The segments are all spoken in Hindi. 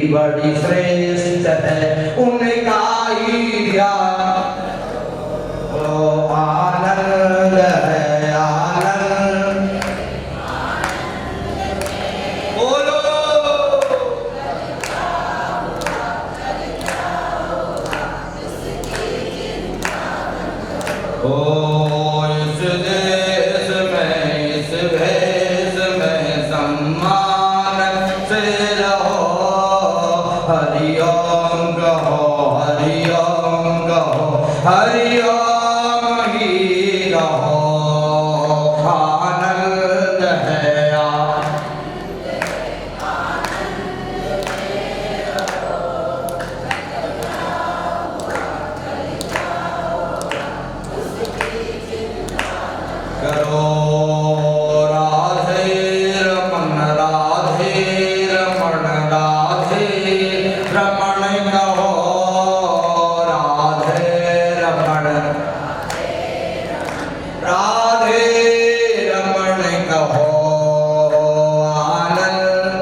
बड़ी श्रेष्ठ है उनका ही ध्यान। आनंद है आनंद, बोलो ओ इस देश में इस भेष में सम्मान से रहो, हरि ओम कहो, हरि ओम कहो, हरि ओम ही कहो। आनंद है करो राधे रमन, राधे रमन, राधे रमन कहो, राधे रमन, राधे रमन कहो। आनंद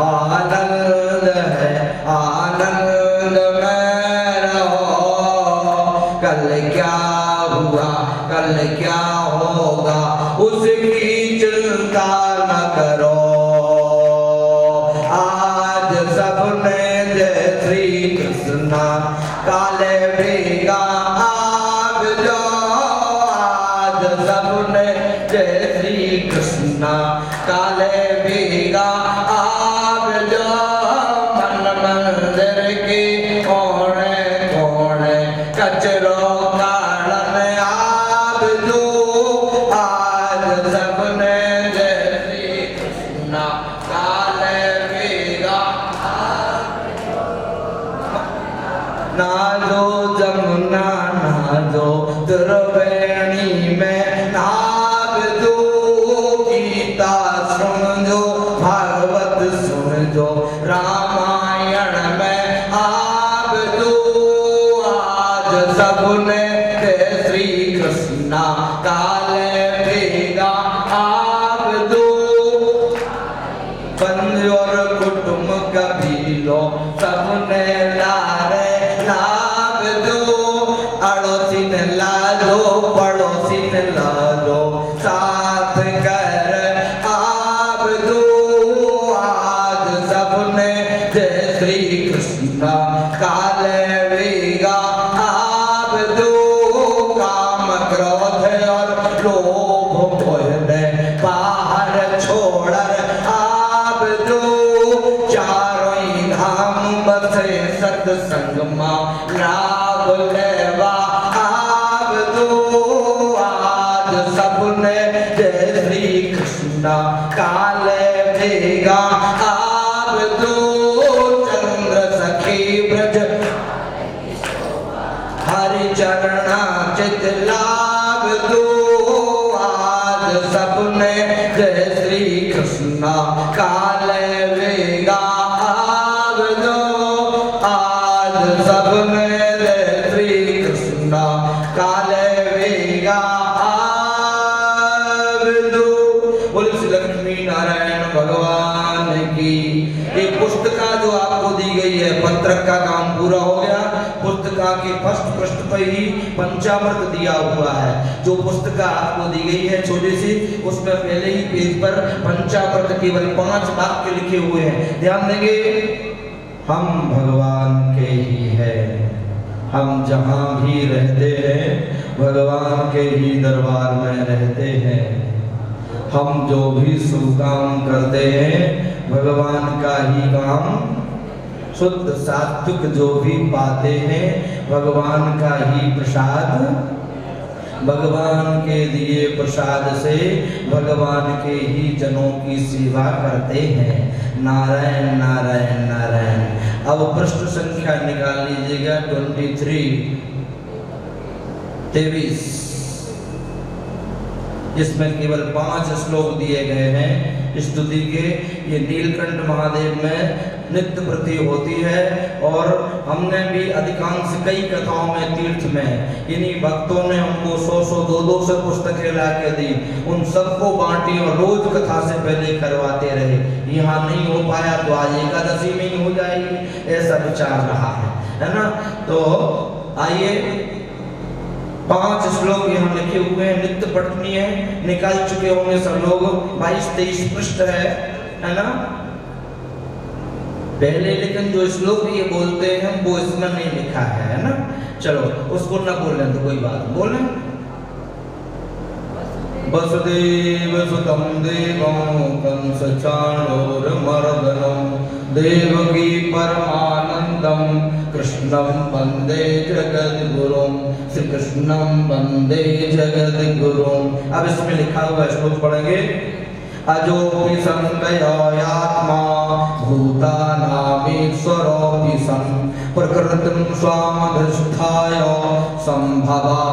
आनंद है आनंद में रहो, कल क्या हुआ कल क्या होगा उसकी चिंता न करो। आज सबने जय श्री कृष्ण काले भेगा आप जो, आज सबने जय श्री कृष्ण काले भेगा आप जो। मन मंदिर के कोने कोने कचरो काढ़न आप जो, आज सबने जय श्री कृष्ण काले भेगा ना जो जमुना ना जो त्रिवेणी में नाग जो, गीता सुन जो भागवत सुन जो रामायण में आप जो। आज सबने जय श्री कृष्ण काले भेगा आप जो। बंधु और कुटुंब कभी लो सबने लारे लाभ दो, अड़ोसी ने लाजो पड़ोसी ने लाजो साथ कर आप दो। आज सबने जय श्री कृष्ण काले भेगा आप दो। काम क्रोध और लोभ मोह बाहर छोड़ आप दो, चारों ही धाम बसे सत्संग मां लाभ लेवा आप दो। आज सबने जय श्री कृष्ण काले भेगा आप दो। चंद्र सखी ब्रज हरि चरणा चित लाभ दो। आज सबने जय श्री कृष्ण काले भेगा आप दो। आज सबने जय श्री कृष्ण काले भेगा आप दो। बोले श्री लक्ष्मी नारायण भगवान की। ये पुस्तिका जो आपको दी गई है, पत्रक का काम पूरा हो गया। पुस्तिका के फर्स्ट पृष्ठ पर ही पंचामृत दिया हुआ है। जो पुस्तिका आपको दी गई है छोटी सी, उसमें पहले ही पेज पर पंचामृत केवल 5 वाक्य लिखे हुए हैं। ध्यान देंगे, हम भगवान के ही है, हम जहाँ भी रहते हैं भगवान के ही दरबार में रहते हैं। हम जो भी शुभ काम करते हैं भगवान का ही काम, शुद्ध सात्विक जो भी पाते हैं भगवान का ही प्रसाद, भगवान के दिए प्रसाद से भगवान के ही जनों की सेवा करते हैं। नारायण नारायण नारायण। अब पृष्ठ संख्या निकाल लीजिएगा 23। इसमें केवल 5 श्लोक दिए गए हैं स्तुति के। ये नीलकंठ महादेव में नित्य प्रति होती है और हमने भी अधिकांश कई कथाओं में तीर्थ में इन्हीं भक्तों ने हमको 100 200 पुस्तकें ला के दी, उन सबको बांटी और रोज कथा से पहले करवाते रहे। यहाँ नहीं हो पाया तो आज एकादशी में ही हो जाएगी, ऐसा विचार रहा है ना। तो आइए 5 श्लोक यहाँ लिखे हुए हैं, नित्य पठनीय है, निकाल चुके होंगे सब लोग। 22-23 पृष्ठ है ना। पहले लेकिन जो श्लोक ये बोलते हैं वो इसमें नहीं लिखा है ना। चलो उसको ना बोलें तो कोई बात, बोलें। वसुदेव सुतं देवं कंस चाणूरमर्दनं देवकी परमानंदं कृष्णं वंदे जगद्गुरुं, श्री कृष्णं वंदे जगद्गुरुं। अब इसमें लिखा हुआ श्लोक पढ़ेंगे। अजोपि संगयात्मा भूतानामीश्वरोऽपि सन् प्रकृतिं स्वामधिष्ठाय संभवा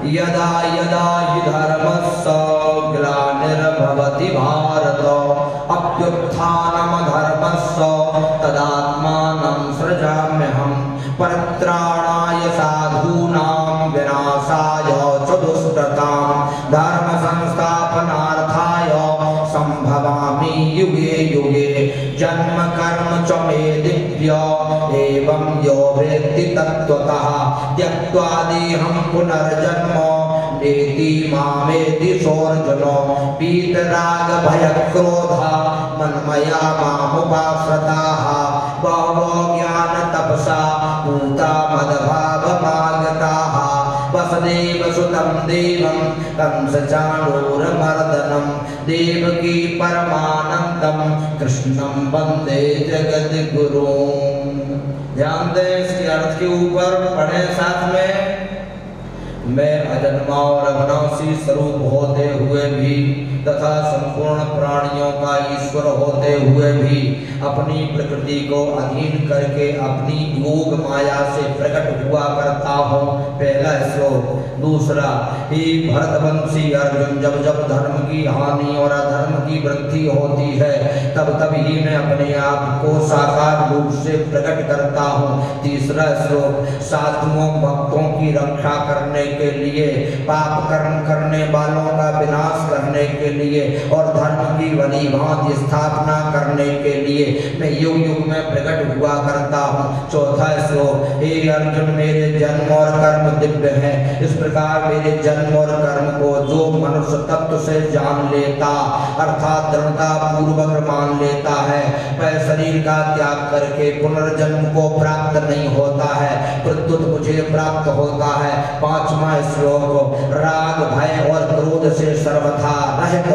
यदा यदा हि धर्मस्य ग्लानिर्भवति भारत अभ्युत्थानमधर्मस्य तदात्मानं सृजाम्यहम् परित्राणाय साधूनां विनाशाय च दुष्टतां धर्म संस्थापनार्थाय संभवामि युगे युगे जन्म कर्म च मे दिव्य एवं यो वेत्ति तत्त्वतः त्यक्त्वा देहं पुनर्जन्म नेति मामेति सोऽर्जुनो वीतराग भयक्रोधा मन्मया मामुपाश्रिताः बहवो ज्ञान तपसा पूता मदभावमागताः वसुदेव सुतं देवं कंस चाणूरमर्दनं देवकी परमानंदं कृष्णं वंदे जगद्गुरुं। ध्यान दें इसके अर्थ के ऊपर, पढ़े साथ में। मैं अजन्मा और अविनाशी स्वरूप होते हुए भी तथा संपूर्ण प्राणियों का ईश्वर होते हुए भी अपनी प्रकृति को अधीन करके अपनी योग माया से प्रकट हुआ करता हूँ। पहला श्लोक। दूसरा, हे भरतवंशी अर्जुन, जब जब धर्म की हानि और अधर्म की वृद्धि होती है तब तब ही मैं अपने आप को साकार रूप से प्रकट करता हूँ। तीसरा श्लोक। साधुओं भक्तों की रक्षा करने के लिए, पाप कर्म करने वालों का विनाश करने के लिए और धर्म की भली भांति स्थापना करने के लिए मैं युग युग में प्रकट हुआ करता हूँ। चौथा श्लोक। हे अर्जुन, मेरे जन्म और कर्म दिव्य है। इस प्रकार मेरे जन्म और कर्म को जो मनुष्य तत्व से जान लेता अर्थात दृढ़ता पूर्वक मान लेता है वह शरीर का त्याग करके पुनर्जन्म को प्राप्त नहीं होता है, प्रत्युत मुझे प्राप्त होता है। पांचवा श्लोक। राग भय और क्रोध से सर्वथा रहित,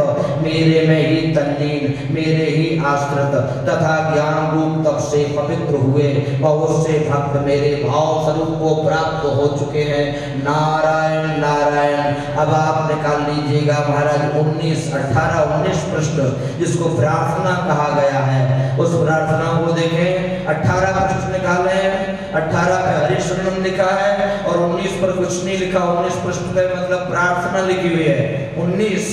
मेरे में ही तल्लीन, मेरे ही आश्रित तथा ज्ञान रूप तप से पवित्र हुए बहुत से भक्त मेरे भाव स्वरूप को प्राप्त हो चुके हैं। नारायण नारायण। अब आप निकाल लीजिएगा महाराज 18-19 पृष्ठ, जिसको प्रार्थना कहा गया है। उस प्रार्थना को देखें। 18 पृष्ठ निकाले, 18 पे हरिशरणम लिखा है और 19 पर कुछ नहीं लिखा। 19 पृष्ठ पे मतलब प्रार्थना लिखी हुई है। 19।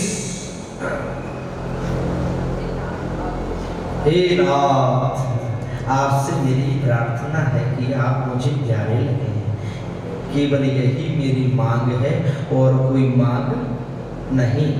हे नाथ, आपसे मेरी प्रार्थना है कि आप मुझे प्यारे लगे। केवल यही मेरी मांग है और कोई मांग नहीं।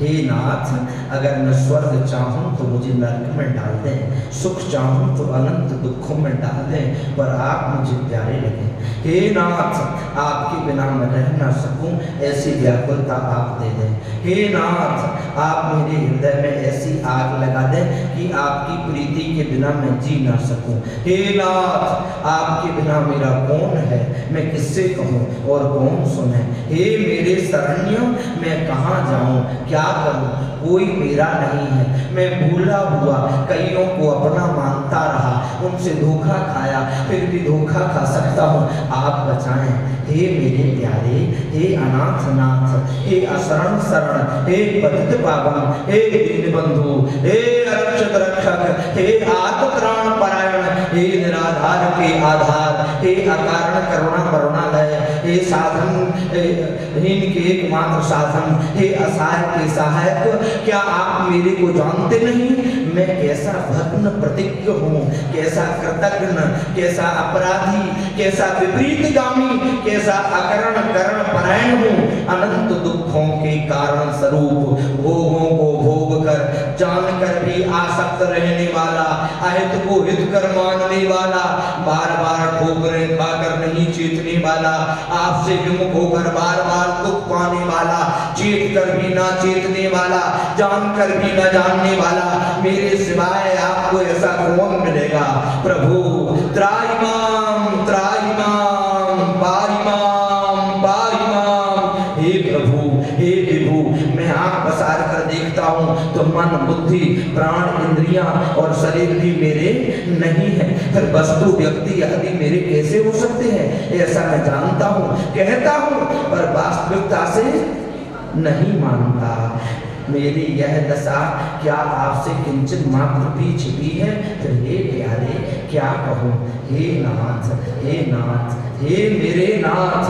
हे नाथ, अगर मैं स्वर्ग चाहूँ तो मुझे नरक में डाल दें, सुख चाहूँ तो अनंत दुखों में डाल दें, पर आप मुझे प्यारे लगे। हे नाथ, आपके बिना मैं रह ना सकूं, ऐसी व्याकुलता आप दे दें। हे नाथ, आप मेरे हृदय में ऐसी आग लगा दें कि आपकी प्रीति के बिना मैं जी ना सकूं। हे नाथ, आपके बिना मेरा कौन है, मैं किससे कहूँ और कौन सुने। हे मेरे शरण्य, मैं कहाँ जाऊँ, क्या करूँ, कोई मेरा नहीं है। मैं भूला हुआ कईयों को अपना मानता रहा, उनसे धोखा खाया, फिर भी धोखा खा सकता हूँ, आप बचाएं। हे मेरे प्यारे, हे अनाथ नाथ, हे अशरण शरण, हे पतित पावन, हे दीन बंधु, हे रक्षक रक्षक, हे आत्मत्राण परायण, हे निराधार के आधार, हे अकारण करुणा करुणालय, हे साधन हीन के एकमात्र साधन, हे असहाय के सहायक, क्या आप मेरे को जानते नहीं? मैं कैसा भग्न प्रतिज्ञ हूँ, कैसा कृतघ्न, कैसा अपराधी, कैसा विपरीतगामी, कैसा अकरण करण परायण हूँ। अनंत दुखों के कारण स्वरूप, भोगों को भोग कर जानकर भी आसक्त रहने वाला, अहित को हित कर मानने वाला, बार बार ठोकरें खाकर नहीं चेतने वाला, आपसे विमुख होकर बार बार दुख पाने वाला, चेत कर भी ना चेतने वाला, जानकर भी न जानने वाला, मेरे सिवाय आपको ऐसा कौन मिलेगा। प्रभु त्राहिमाम त्राहिमाम पारिमाम पारिमाम। हे प्रभु, हे विभु, मैं आँख पसार कर देखता हूँ तो मन बुद्धि प्राण इंद्रियां और शरीर भी मेरे नहीं है, फिर वस्तु व्यक्ति आदि मेरे कैसे हो सकते हैं? ऐसा मैं जानता हूँ, कहता हूँ, पर वास्तविकता से नहीं मानता। मेरी यह दशा क्या आपसे किंचित मात्र भी छिपी है? फिर हे प्यारे, क्या कहूँ? हे नाथ, हे नाथ, हे मेरे नाथ।